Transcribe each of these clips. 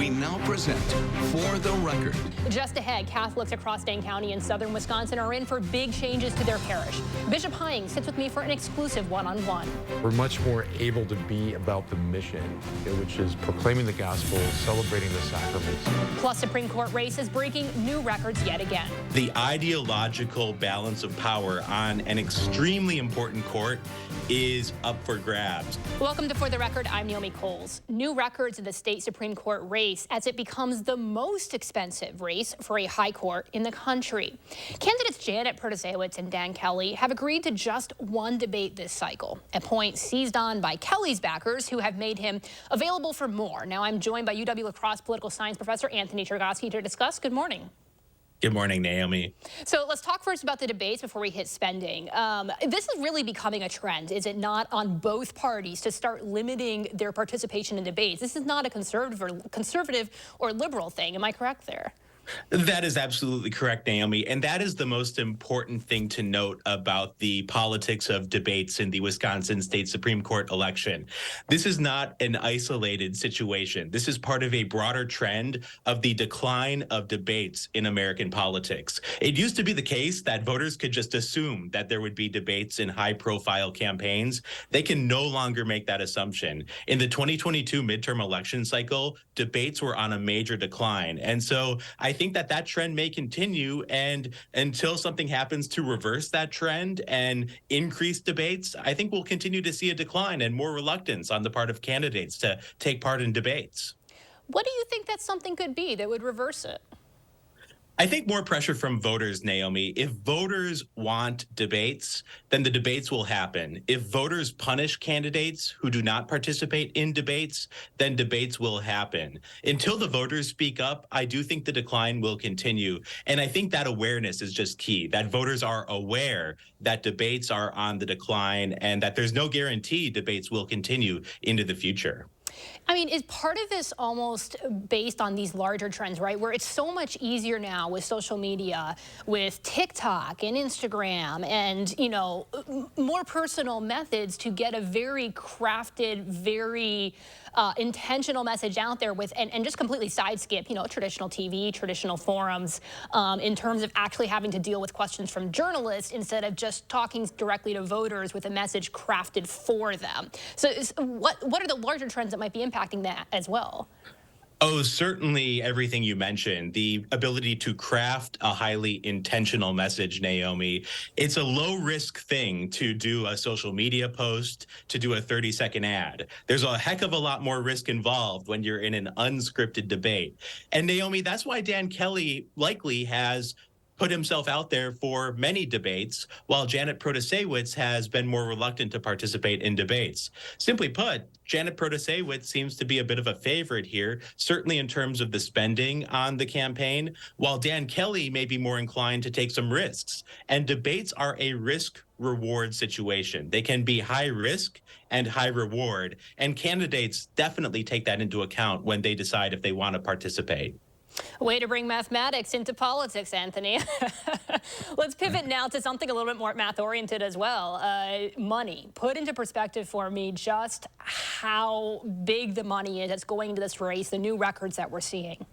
We now present For the Record. Just ahead, Catholics across Dane County in southern Wisconsin are in for big changes to their parish. Bishop Hying sits with me for an exclusive one-on-one. We're much more able to be about the mission, which is proclaiming the gospel, celebrating the sacraments. Plus, Supreme Court race is breaking new records yet again. The ideological balance of power on an extremely important court is up for grabs. Welcome to For the Record. I'm Naomi Coles. New records in the state Supreme Court race as it becomes the most expensive race for a high court in the country. Candidates Janet Protasiewicz and Dan Kelly have agreed to just one debate this cycle, a point seized on by Kelly's backers who have made him available for more. Now I'm joined by UW La Crosse political science professor Anthony Chergosky to discuss. Good morning. Good morning, Naomi. So let's talk first about the debates before we hit spending. This is really becoming a trend, is it not, on both parties to start limiting their participation in debates? This is not a conservative or liberal thing. Am I correct there? That is absolutely correct, Naomi. And that is the most important thing to note about the politics of debates in the Wisconsin State Supreme Court election. This is not an isolated situation. This is part of a broader trend of the decline of debates in American politics. It used to be the case that voters could just assume that there would be debates in high-profile campaigns. They can no longer make that assumption. In the 2022 midterm election cycle, debates were on a major decline. And so I think that trend may continue, and until something happens to reverse that trend and increase debates, I think we'll continue to see a decline and more reluctance on the part of candidates to take part in debates. What do you think that something could be that would reverse it? I think more pressure from voters, Naomi. If voters want debates, then the debates will happen. If voters punish candidates who do not participate in debates, then debates will happen. Until the voters speak up, I do think the decline will continue. And I think that awareness is just key, that voters are aware that debates are on the decline and that there's no guarantee debates will continue into the future. I mean, is part of this almost based on these larger trends, right? Where it's so much easier now with social media, with TikTok and Instagram and, you know, more personal methods to get a very crafted, very intentional message out there with, and just completely sideskip, you know, traditional TV, traditional forums, in terms of actually having to deal with questions from journalists instead of just talking directly to voters with a message crafted for them. So what are the larger trends that might be impacting that as well? Oh, certainly everything you mentioned, the ability to craft a highly intentional message, Naomi. It's a low-risk thing to do a social media post, to do a 30-second ad. There's a heck of a lot more risk involved when you're in an unscripted debate. And Naomi, that's why Dan Kelly likely has put himself out there for many debates, while Janet Protasiewicz has been more reluctant to participate in debates. Simply put, Janet Protasiewicz seems to be a bit of a favorite here, certainly in terms of the spending on the campaign, while Dan Kelly may be more inclined to take some risks. And debates are a risk-reward situation. They can be high risk and high reward, and candidates definitely take that into account when they decide if they want to participate. Way to bring mathematics into politics, Anthony. Let's pivot now to something a little bit more math-oriented as well. Money. Put into perspective for me just how big the money is that's going into this race, the new records that we're seeing.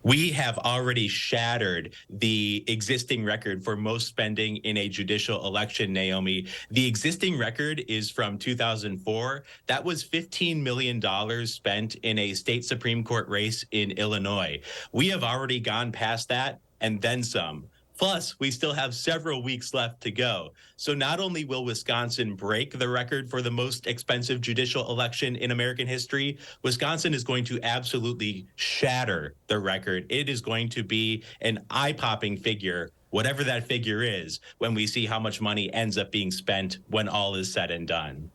We have already shattered the existing record for most spending in a judicial election, Naomi. The existing record is from 2004. That was $15 million spent in a state Supreme Court race in Illinois. We have already gone past that and then some. Plus, we still have several weeks left to go. So not only will Wisconsin break the record for the most expensive judicial election in American history, Wisconsin is going to absolutely shatter the record. It is going to be an eye-popping figure, whatever that figure is, when we see how much money ends up being spent when all is said and done.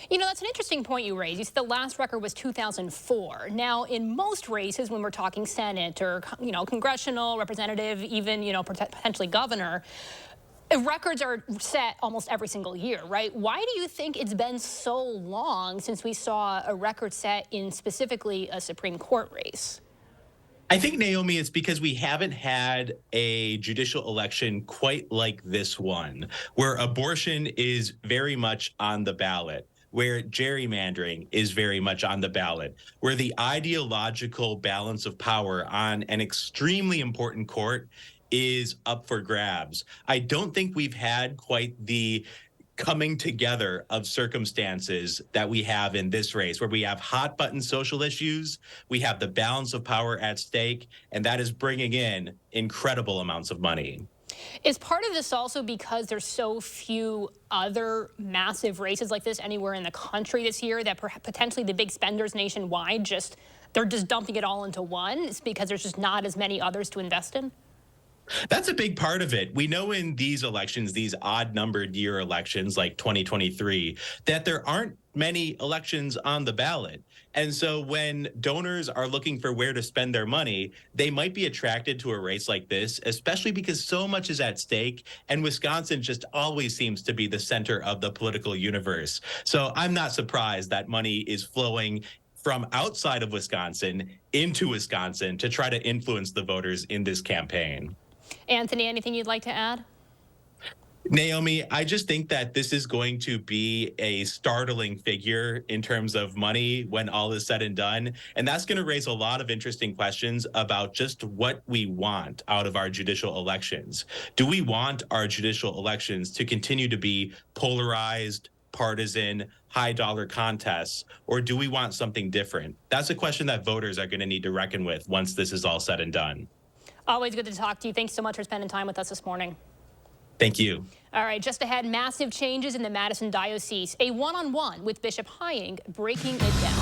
You know, that's an interesting point you raised. You said the last record was 2004. Now, in most races, when we're talking Senate or, you know, congressional, representative, even, you know, potentially governor, records are set almost every single year, right? Why do you think it's been so long since we saw a record set in specifically a Supreme Court race? I think, Naomi, it's because we haven't had a judicial election quite like this one, where abortion is very much on the ballot. where gerrymandering is very much on the ballot, where the ideological balance of power on an extremely important court is up for grabs. I don't think we've had quite the coming together of circumstances that we have in this race, where we have hot button social issues, we have the balance of power at stake, and that is bringing in incredible amounts of money. Is part of this also because there's so few other massive races like this anywhere in the country this year that potentially the big spenders nationwide they're just dumping it all into one? It's because there's just not as many others to invest in? That's a big part of it. We know in these elections, these odd numbered year elections like 2023, that there aren't many elections on the ballot. And so when donors are looking for where to spend their money, they might be attracted to a race like this, especially because so much is at stake. And Wisconsin just always seems to be the center of the political universe. So I'm not surprised that money is flowing from outside of Wisconsin into Wisconsin to try to influence the voters in this campaign. Anthony, anything you'd like to add? Naomi, I just think that this is going to be a startling figure in terms of money when all is said and done. And that's going to raise a lot of interesting questions about just what we want out of our judicial elections. Do we want our judicial elections to continue to be polarized, partisan, high dollar contests, or do we want something different? That's a question that voters are going to need to reckon with once this is all said and done. Always good to talk to you. Thanks so much for spending time with us this morning. Thank you. All right, just ahead, massive changes in the Madison Diocese. A one-on-one with Bishop Hying breaking it down.